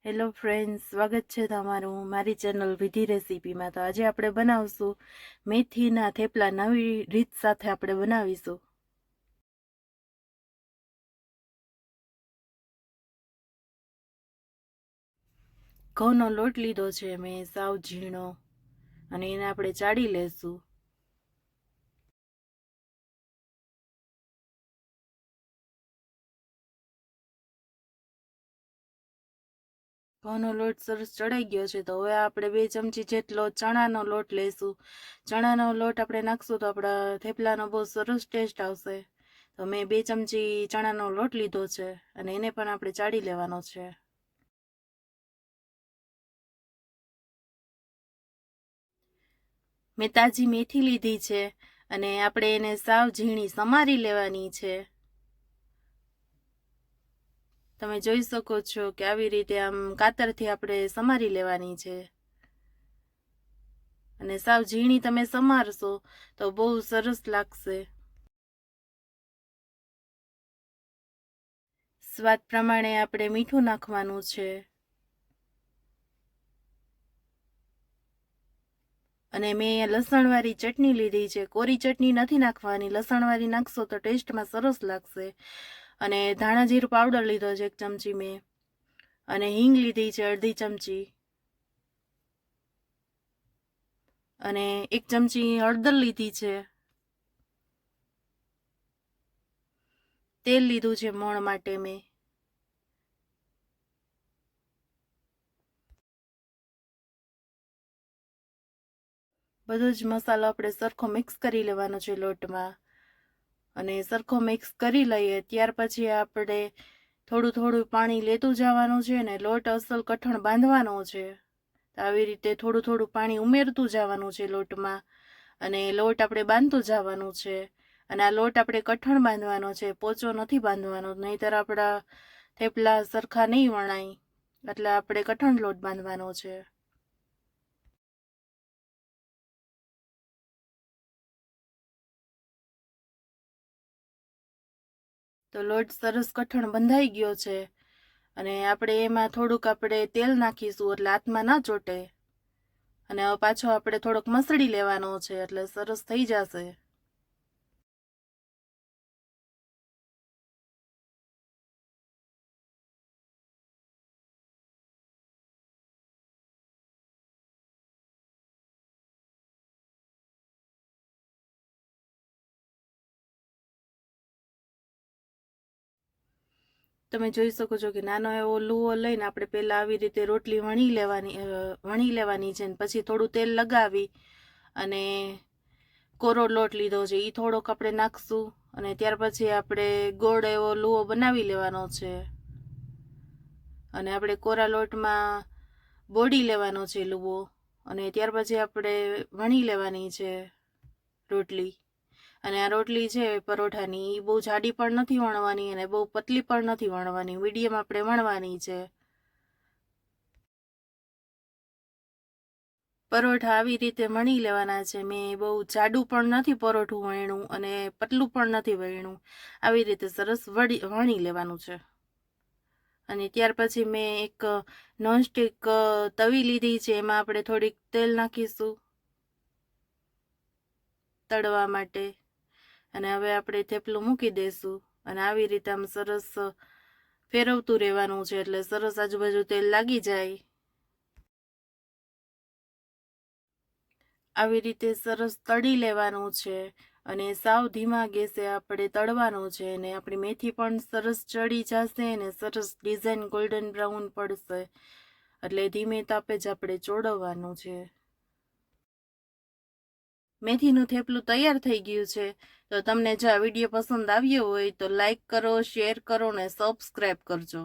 Hello friends, સ્વાગત છે તમારું મારી ચેનલ વિધિ રેસીપીમાં। તો આજે આપણે બનાવશું મેથીના થેપલા, નવી રીત સાથે આપણે બનાવીશું। ઘઉંનો લોટ લીધો છે મેં સાવ ઝીણો, અને એને આપણે ચાળી લેશું। ઘઉંનો લોટ સરસ ચડાઈ ગયો છે, તો હવે આપણે 2 ચમચી જેટલો ચણાનો લોટ લઈશું। ચણાનો લોટ આપણે નાખશું તો આપણા થેપલાનો બહુ સરસ ટેસ્ટ આવશે। તો મેં 2 ચમચી ચણાનો લોટ લીધો છે, અને એને પણ આપણે ચાળી લેવાનો છે। મેં તાજી મેથી લીધી છે, અને આપણે એને સાવ ઝીણી સમારી લેવાની છે। તમે જોઈ શકો છો કે આવી રીતે આમ કાતરથી આપણે સમારી લેવાની છે, અને સાવ ઝીણી તમે સમારશો તો બહુ સરસ લાગશે। સ્વાદ પ્રમાણે આપણે મીઠું નાખવાનું છે, અને મેં અહીંયા લસણવાળી ચટણી લીધી છે। કોરી ચટણી નથી નાખવાની, લસણવાળી નાખશો તો ટેસ્ટમાં સરસ લાગશે। અને ધાણા જીરું પાવડર લીધો છે 1 ચમચી મેં, અને હિંગ લીધી છે અડધી ચમચી, અને 1 ચમચી હળદર લીધી છે। તેલ લીધું છે મોણ માટે મેં। બધો જ મસાલો આપણે સરખો મિક્સ કરી લેવાનો છે લોટમાં, અને સરખો મિક્સ કરી લઈએ ત્યાર પછી આપણે થોડું થોડું પાણી લેતું જવાનું છે, ને લોટ અસલ કઠણ બાંધવાનો છે। આવી રીતે થોડું થોડું પાણી ઉમેરતું જવાનું છે લોટમાં, અને લોટ આપણે બાંધતું જવાનું છે। અને આ લોટ આપણે કઠણ બાંધવાનો છે, પોચો નથી બાંધવાનો, નહીંતર આપણા થેપલા સરખા નહીં વણાય, એટલે આપણે કઠણ લોટ બાંધવાનો છે। તો લોટ સરસ કઠણ બંધાઈ ગયો છે, અને આપણે એમાં થોડુંક આપણે તેલ નાખીશું એટલે હાથમાં ના ચોટે, અને હવે પાછો આપણે થોડોક મસળી લેવાનો છે એટલે સરસ થઈ જશે। તમે જોઈ શકો છો કે નાનો એવો લુઓ લઈને આપણે પહેલાં આવી રીતે રોટલી વણી લેવાની છે, પછી થોડું તેલ લગાવી અને કોરો લોટ લીધો છે એ થોડોક આપણે નાખશું, અને ત્યાર પછી આપણે ગોળ એવો લુઓ બનાવી લેવાનો છે, અને આપણે કોરા લોટમાં બોળી લેવાનો છે લુઓ, અને ત્યાર પછી આપણે વણી લેવાની છે રોટલી। અને આ રોટલી છે પરોઠાની, એ બહુ જાડી પણ નથી વણવાની અને બહુ પતલી પણ નથી વણવાની, મીડિયમ આપણે વણવાની છે। પરોઠા આવી રીતે વણી લેવાના છે। મેં બહુ જાડું પણ નથી પરોઠું વણ્યું અને પતલું પણ નથી વણ્યું, આવી રીતે સરસ વણી લેવાનું છે। અને ત્યાર પછી મેં એક નોનસ્ટિક તવી લીધી છે, એમાં આપણે થોડીક તેલ નાખીશું તળવા માટે, અને હવે આપણે થેપલું મૂકી દઈશું, અને આવી રીતે આમ સરસ ફેરવતું રહેવાનું છે એટલે સરસ આજુબાજુ તેલ લાગી જાય। આવી રીતે સરસ તળી લેવાનું છે, અને સાવ ધીમા ગેસે આપણે તળવાનું છે, અને આપણી મેથી પણ સરસ ચડી જશે અને સરસ ડિઝાઇન ગોલ્ડન બ્રાઉન પડશે, એટલે ધીમે તાપે જ આપણે ચોળવવાનું છે। મેથીનું થેપલું તૈયાર થઈ ગયું છે। તો તમને જો આ વિડીયો પસંદ આવ્યો હોય તો લાઈક કરો, શેર કરો ને સબસ્ક્રાઈબ કરજો।